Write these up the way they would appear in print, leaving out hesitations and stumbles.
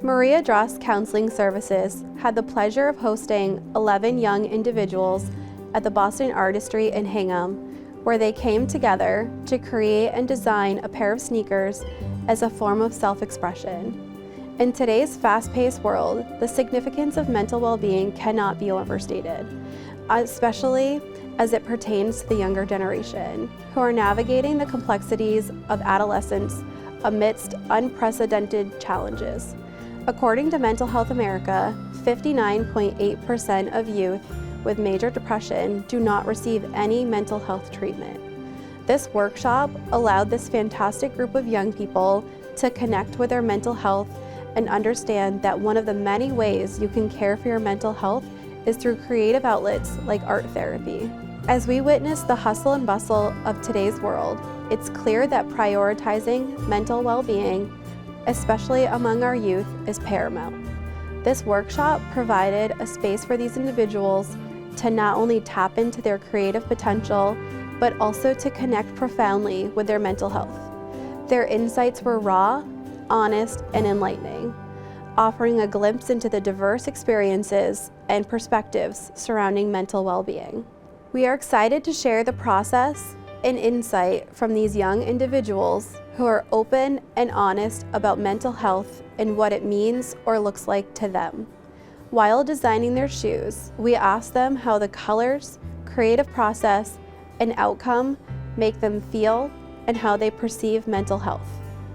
Maria Dross Counseling Services had the pleasure of hosting 11 young individuals at the Boston Artistry in Hingham, where they came together to create and design a pair of sneakers as a form of self-expression. In today's fast-paced world, the significance of mental well-being cannot be overstated, especially as it pertains to the younger generation, who are navigating the complexities of adolescence amidst unprecedented challenges. According to Mental Health America, 59.8% of youth with major depression do not receive any mental health treatment. This workshop allowed this fantastic group of young people to connect with their mental health and understand that one of the many ways you can care for your mental health is through creative outlets like art therapy. As we witness the hustle and bustle of today's world, it's clear that prioritizing mental well-being, especially among our youth, is paramount. This workshop provided a space for these individuals to not only tap into their creative potential, but also to connect profoundly with their mental health. Their insights were raw, honest, and enlightening, offering a glimpse into the diverse experiences and perspectives surrounding mental well-being. We are excited to share the process and insight from these young individuals who are open and honest about mental health and what it means or looks like to them. While designing their shoes, we asked them how the colors, creative process, and outcome make them feel and how they perceive mental health.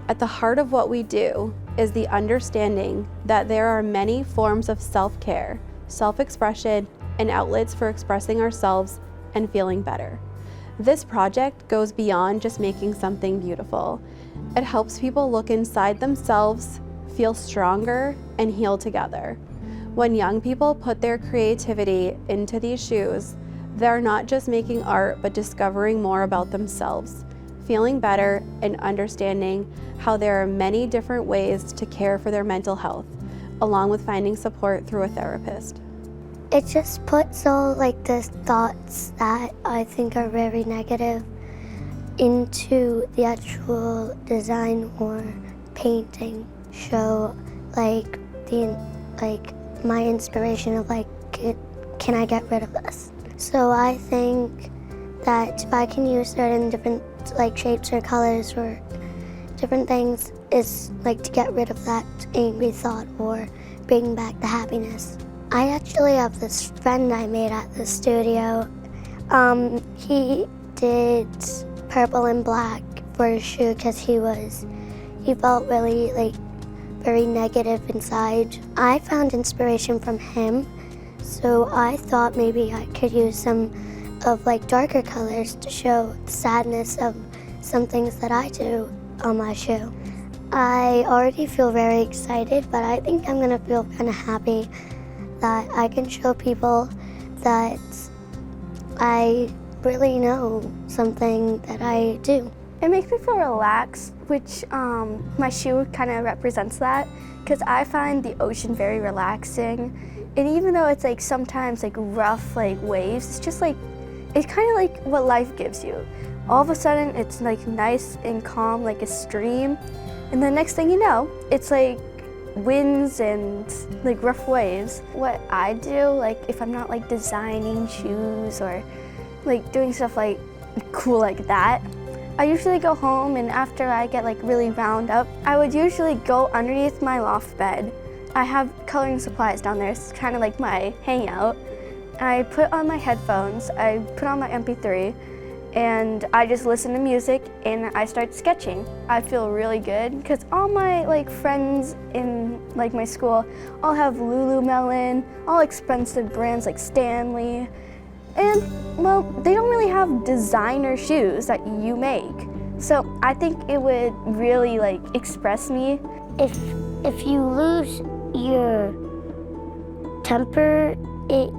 At the heart of what we do is the understanding that there are many forms of self-care, self-expression, and outlets for expressing ourselves and feeling better. This project goes beyond just making something beautiful. It helps people look inside themselves, feel stronger, and heal together. When young people put their creativity into these shoes, they're not just making art, but discovering more about themselves, feeling better, and understanding how there are many different ways to care for their mental health, along with finding support through a therapist. It just puts all the thoughts that I think are very negative into the actual design or painting. Show my inspiration of can I get rid of this? So I think that if I can use certain different shapes or colors or different things, is to get rid of that angry thought or bring back the happiness. I actually have this friend I made at the studio. He did purple and black for his shoe because he felt really very negative inside. I found inspiration from him, so I thought maybe I could use some of darker colors to show the sadness of some things that I do on my shoe. I already feel very excited, but I think I'm gonna feel kind of happy that I can show people that I really know something that I do. It makes me feel relaxed, which my shoe kind of represents that, because I find the ocean very relaxing. And even though it's sometimes rough waves, it's just it's kind of like what life gives you. All of a sudden it's nice and calm, like a stream, and the next thing you know, it's winds and rough waves. What I do, if I'm not designing shoes or doing stuff cool like that, I usually go home, and after I get really wound up, I would usually go underneath my loft bed. I have coloring supplies down there. It's kind of my hangout. I put on my headphones, I put on my MP3, and I just listen to music and I start sketching. I feel really good because all my friends in my school all have Lululemon, all expensive brands like Stanley, and well, they don't really have designer shoes that you make. So I think it would really express me. If you lose your temper, it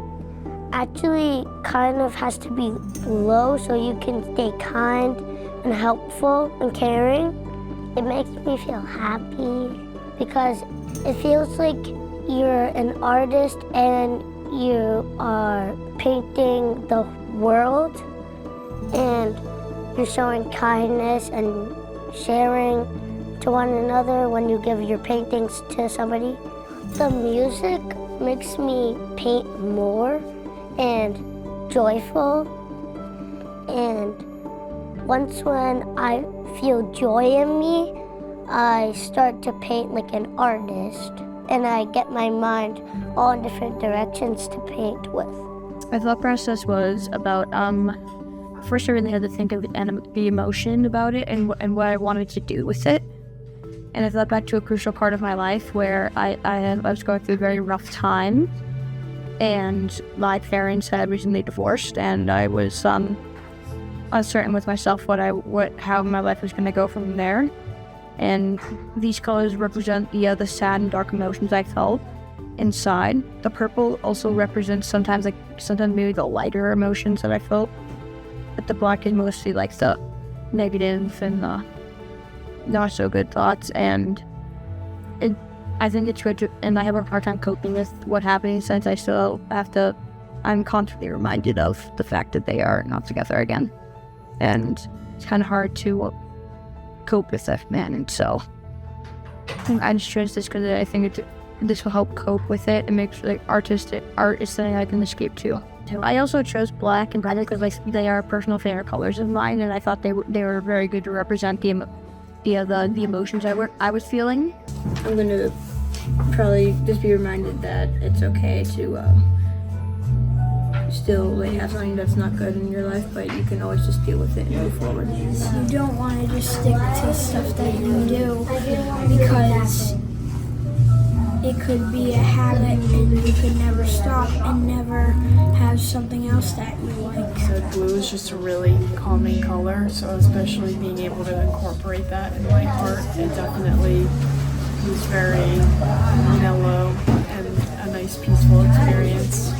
actually kind of has to be low so you can stay kind and helpful and caring. It makes me feel happy because it feels like you're an artist and you are painting the world and you're showing kindness and sharing to one another when you give your paintings to somebody. The music makes me paint more and joyful, and once when I feel joy in me, I start to paint like an artist, and I get my mind all in different directions to paint with. My thought process was about, first I really had to think of the emotion about it and what I wanted to do with it. And I thought back to a crucial part of my life where I was going through a very rough time, and my parents had recently divorced, and I was uncertain with myself how my life was going to go from there. And these colors represent the sad and dark emotions I felt inside. The purple also represents sometimes maybe the lighter emotions that I felt, but the black is mostly like the negative and the not so good thoughts. And I think it's good and I have a hard time coping with what happened, since I still I'm constantly reminded of the fact that they are not together again, and it's kind of hard to cope with that, man. And so I just chose this because I think this will help cope with it. It makes art is something I can escape to. I also chose black and brown because they are personal favorite colors of mine, and I thought they were very good to represent the emotions I was feeling. I'm gonna probably just be reminded that it's okay to still have something that's not good in your life, but you can always just deal with it and move forward. You don't want to just stick to stuff that you do because it could be a habit and you could never stop and never have something else that you like. So blue is just a really calming color, so especially being able to incorporate that in my art, it definitely was very mellow and a nice peaceful experience.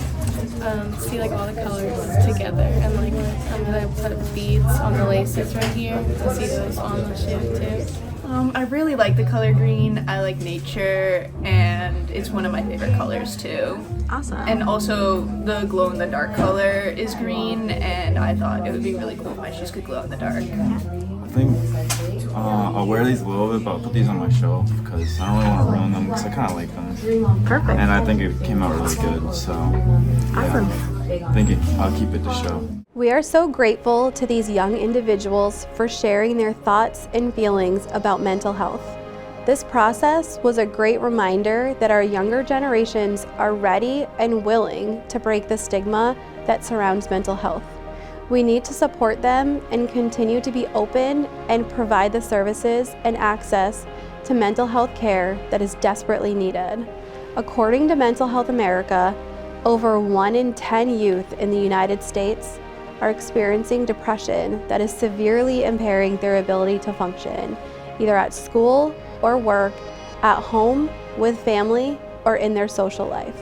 See all the colors together, and I'm gonna put beads on the laces right here to see those on the shoe too. I really like the color green. I like nature, and it's one of my favorite colors too. Awesome. And also the glow-in-the-dark color is green, and I thought it would be really cool if my shoes could glow in the dark. I think I'll wear these a little bit, but I'll put these on my shelf because I don't really want to ruin them because I kind of like them. Perfect. And I think it came out really good, so Awesome. yeah. I think I'll keep it to show. We are so grateful to these young individuals for sharing their thoughts and feelings about mental health. This process was a great reminder that our younger generations are ready and willing to break the stigma that surrounds mental health. We need to support them and continue to be open and provide the services and access to mental health care that is desperately needed. According to Mental Health America, over 1 in 10 youth in the United States are experiencing depression that is severely impairing their ability to function, either at school or work, at home, with family, or in their social life.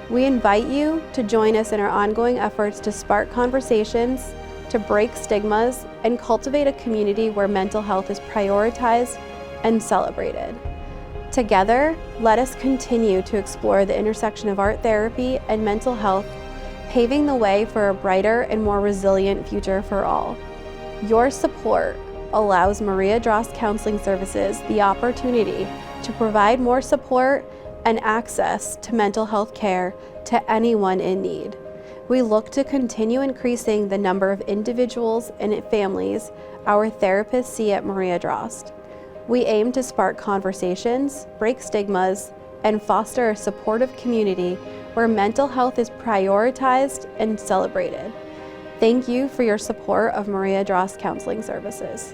We invite you to join us in our ongoing efforts to spark conversations, to break stigmas, and cultivate a community where mental health is prioritized and celebrated. Together, let us continue to explore the intersection of art therapy and mental health, paving the way for a brighter and more resilient future for all. Your support allows Maria Drost Counseling Services the opportunity to provide more support and access to mental health care to anyone in need. We look to continue increasing the number of individuals and families our therapists see at Maria Drost. We aim to spark conversations, break stigmas, and foster a supportive community where mental health is prioritized and celebrated. Thank you for your support of Maria Drost Counseling Services.